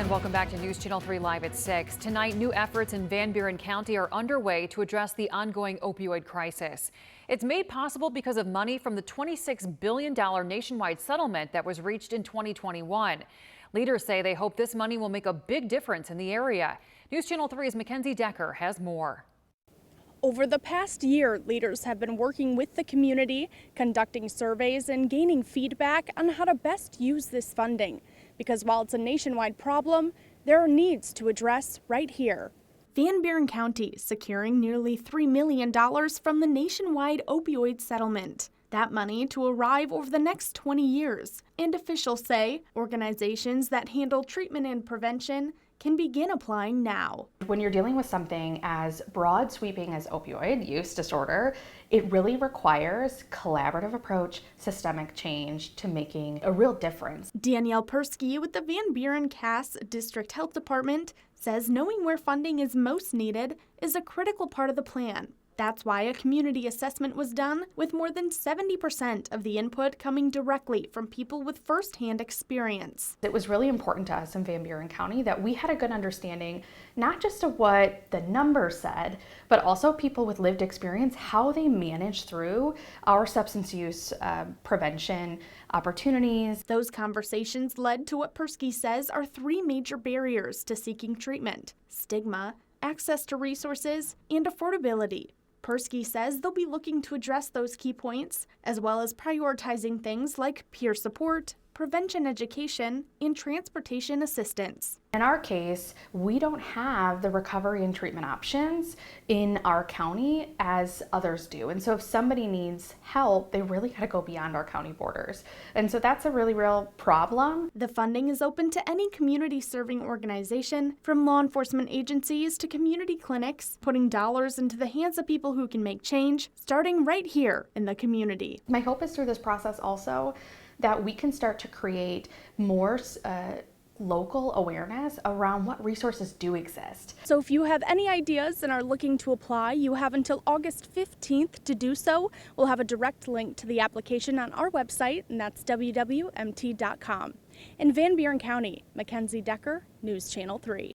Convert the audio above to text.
And welcome back to News Channel 3 Live at 6. Tonight, new efforts in Buren County are underway to address the ongoing opioid crisis. It's made possible because of money from the $26 billion nationwide settlement that was reached in 2021. Leaders say they hope this money will make a big difference in the area. News Channel 3's Mackenzie Decker has more. Over the past year, leaders have been working with the community, conducting surveys and gaining feedback on how to best use this funding. Because while it's a nationwide problem, there are needs to address right here. Van Buren County securing nearly $3 million from the nationwide opioid settlement. That money to arrive over the next 20 years. And officials say organizations that handle treatment and prevention can begin applying now. When you're dealing with something as broad sweeping as opioid use disorder, it really requires collaborative approach, systemic change to making a real difference. Danielle Persky with the Van Buren Cass District Health Department says knowing where funding is most needed is a critical part of the plan. That's why a community assessment was done, with more than 70% of the input coming directly from people with firsthand experience. It was really important to us in Van Buren County that we had a good understanding, not just of what the numbers said, but also people with lived experience, how they manage through our substance use prevention opportunities. Those conversations led to what Persky says are three major barriers to seeking treatment: stigma, access to resources, and affordability. Persky says they'll be looking to address those key points, as well as prioritizing things like peer support, prevention education, and transportation assistance. In our case, we don't have the recovery and treatment options in our county as others do. And so if somebody needs help, they really got to go beyond our county borders. And so that's a really real problem. The funding is open to any community serving organization, from law enforcement agencies to community clinics, putting dollars into the hands of people who can make change, starting right here in the community. My hope is through this process also that we can start to create more local awareness around what resources do exist. So if you have any ideas and are looking to apply, you have until August 15th to do so. We'll have a direct link to the application on our website, and that's WWMT.com. In Van Buren County, Mackenzie Decker, News Channel 3.